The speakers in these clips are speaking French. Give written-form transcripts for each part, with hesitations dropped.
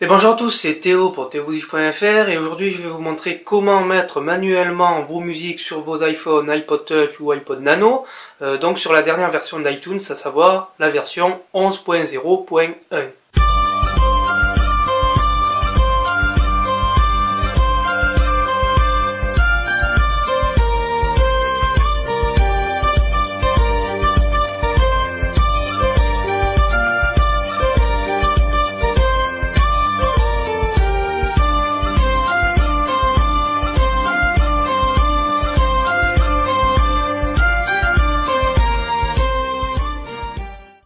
Et bonjour à tous, c'est Théo pour theomusic.fr et aujourd'hui je vais vous montrer comment mettre manuellement vos musiques sur vos iPhone, iPod Touch ou iPod Nano, donc sur la dernière version d'iTunes, à savoir la version 11.0.1.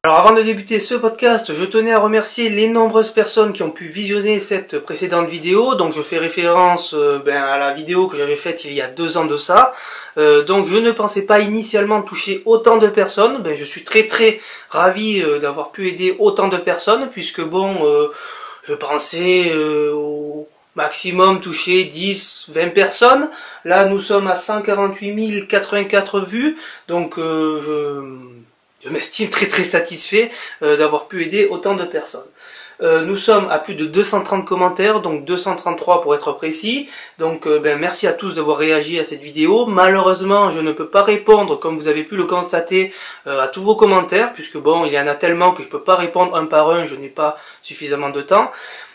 Alors avant de débuter ce podcast, je tenais à remercier les nombreuses personnes qui ont pu visionner cette précédente vidéo. Donc je fais référence à la vidéo que j'avais faite il y a 2 ans de ça. Donc je ne pensais pas initialement toucher autant de personnes. Je suis très ravi d'avoir pu aider autant de personnes puisque je pensais au maximum toucher 10-20 personnes. Là nous sommes à 148 084 vues. Donc je m'estime très satisfait d'avoir pu aider autant de personnes. Nous sommes à plus de 230 commentaires, donc 233 pour être précis. Donc merci à tous d'avoir réagi à cette vidéo. Malheureusement, je ne peux pas répondre, comme vous avez pu le constater, à tous vos commentaires, puisque il y en a tellement que je peux pas répondre un par un, je n'ai pas suffisamment de temps.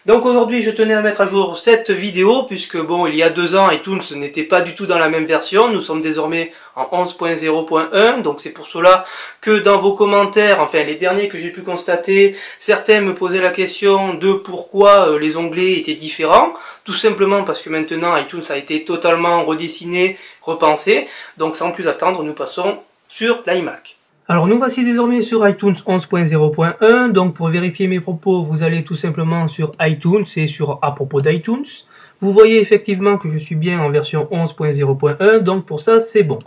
Donc aujourd'hui je tenais à mettre à jour cette vidéo puisque il y a 2 ans iTunes n'était pas du tout dans la même version, nous sommes désormais en 11.0.1, donc c'est pour cela que dans vos commentaires, enfin les derniers que j'ai pu constater, certains me posaient la question de pourquoi les onglets étaient différents, tout simplement parce que maintenant iTunes a été totalement redessiné, repensé, donc sans plus attendre nous passons sur l'iMac. Alors nous voici désormais sur iTunes 11.0.1, donc pour vérifier mes propos, vous allez tout simplement sur iTunes et sur à propos d'iTunes. Vous voyez effectivement que je suis bien en version 11.0.1, donc pour ça c'est bon.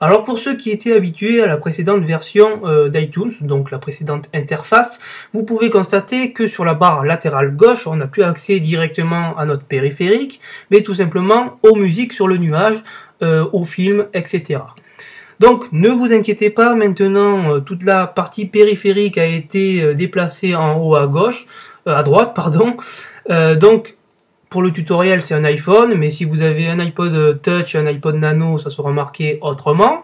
Alors pour ceux qui étaient habitués à la précédente version d'iTunes, donc la précédente interface, vous pouvez constater que sur la barre latérale gauche, on n'a plus accès directement à notre périphérique, mais tout simplement aux musiques sur le nuage, aux films, etc. Donc ne vous inquiétez pas, maintenant toute la partie périphérique a été déplacée en haut à gauche, à droite pardon. Donc pour le tutoriel c'est un iPhone, mais si vous avez un iPod Touch, un iPod Nano, ça sera marqué autrement.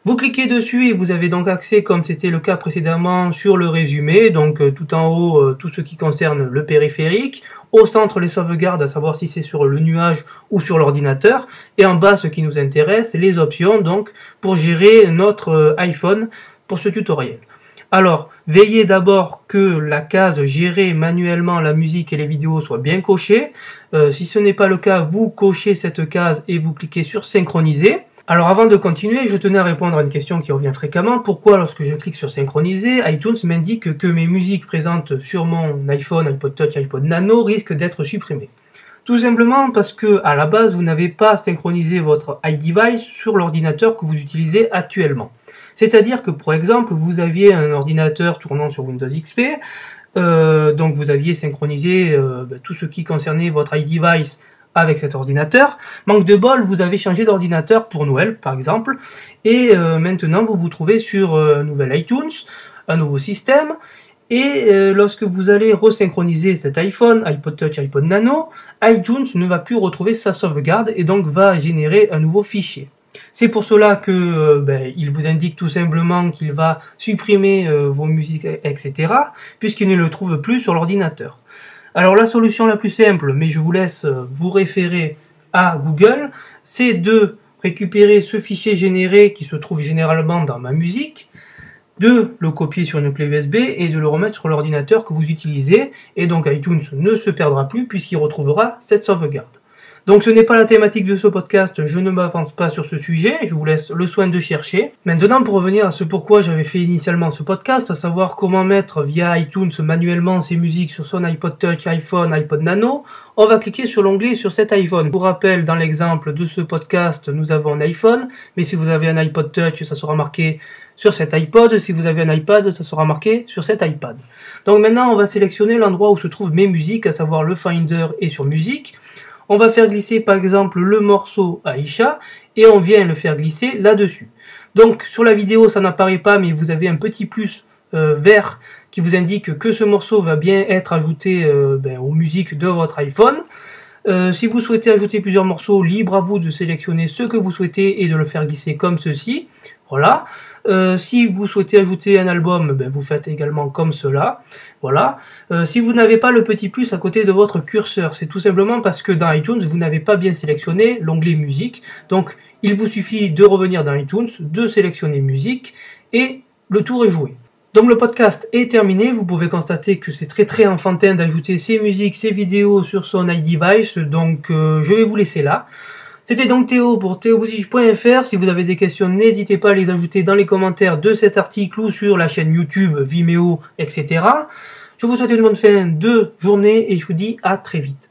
Vous cliquez dessus et vous avez donc accès, comme c'était le cas précédemment, sur le résumé, donc tout en haut, tout ce qui concerne le périphérique, au centre les sauvegardes, à savoir si c'est sur le nuage ou sur l'ordinateur, et en bas ce qui nous intéresse, les options donc pour gérer notre iPhone pour ce tutoriel. Alors, veillez d'abord que la case gérer manuellement la musique et les vidéos soit bien cochée. Si ce n'est pas le cas, vous cochez cette case et vous cliquez sur synchroniser. Alors avant de continuer, je tenais à répondre à une question qui revient fréquemment. Pourquoi lorsque je clique sur synchroniser, iTunes m'indique que mes musiques présentes sur mon iPhone, iPod Touch, iPod Nano risquent d'être supprimées? Tout simplement parce que à la base, vous n'avez pas synchronisé votre iDevice sur l'ordinateur que vous utilisez actuellement. C'est-à-dire que, par exemple, vous aviez un ordinateur tournant sur Windows XP, donc vous aviez synchronisé tout ce qui concernait votre iDevice avec cet ordinateur. Manque de bol, vous avez changé d'ordinateur pour Noël, par exemple, et maintenant vous vous trouvez sur un nouvel iTunes, un nouveau système, et lorsque vous allez resynchroniser cet iPhone, iPod Touch, iPod Nano, iTunes ne va plus retrouver sa sauvegarde et donc va générer un nouveau fichier. C'est pour cela que il vous indique tout simplement qu'il va supprimer vos musiques, etc., puisqu'il ne le trouve plus sur l'ordinateur. Alors la solution la plus simple, mais je vous laisse vous référer à Google, c'est de récupérer ce fichier généré qui se trouve généralement dans ma musique, de le copier sur une clé USB et de le remettre sur l'ordinateur que vous utilisez, et donc iTunes ne se perdra plus puisqu'il retrouvera cette sauvegarde. Donc ce n'est pas la thématique de ce podcast, je ne m'avance pas sur ce sujet, je vous laisse le soin de chercher. Maintenant pour revenir à ce pourquoi j'avais fait initialement ce podcast, à savoir comment mettre via iTunes manuellement ses musiques sur son iPod Touch, iPhone, iPod Nano, on va cliquer sur l'onglet sur cet iPhone. Pour rappel, dans l'exemple de ce podcast, nous avons un iPhone, mais si vous avez un iPod Touch, ça sera marqué sur cet iPod, si vous avez un iPad, ça sera marqué sur cet iPad. Donc maintenant on va sélectionner l'endroit où se trouvent mes musiques, à savoir le Finder et sur musique. On va faire glisser par exemple le morceau Aïcha et on vient le faire glisser là-dessus. Donc sur la vidéo ça n'apparaît pas mais vous avez un petit plus vert qui vous indique que ce morceau va bien être ajouté aux musiques de votre iPhone. Si vous souhaitez ajouter plusieurs morceaux, libre à vous de sélectionner ce que vous souhaitez et de le faire glisser comme ceci. Voilà. Si vous souhaitez ajouter un album, vous faites également comme cela. Voilà. Si vous n'avez pas le petit plus à côté de votre curseur, c'est tout simplement parce que dans iTunes, vous n'avez pas bien sélectionné l'onglet musique. Donc, il vous suffit de revenir dans iTunes, de sélectionner musique et le tour est joué. Donc le podcast est terminé, vous pouvez constater que c'est très enfantin d'ajouter ces musiques, ces vidéos sur son iDevice, donc je vais vous laisser là. C'était donc Théo pour theobusige.fr. Si vous avez des questions, n'hésitez pas à les ajouter dans les commentaires de cet article ou sur la chaîne YouTube, Vimeo, etc. Je vous souhaite une bonne fin de journée et je vous dis à très vite.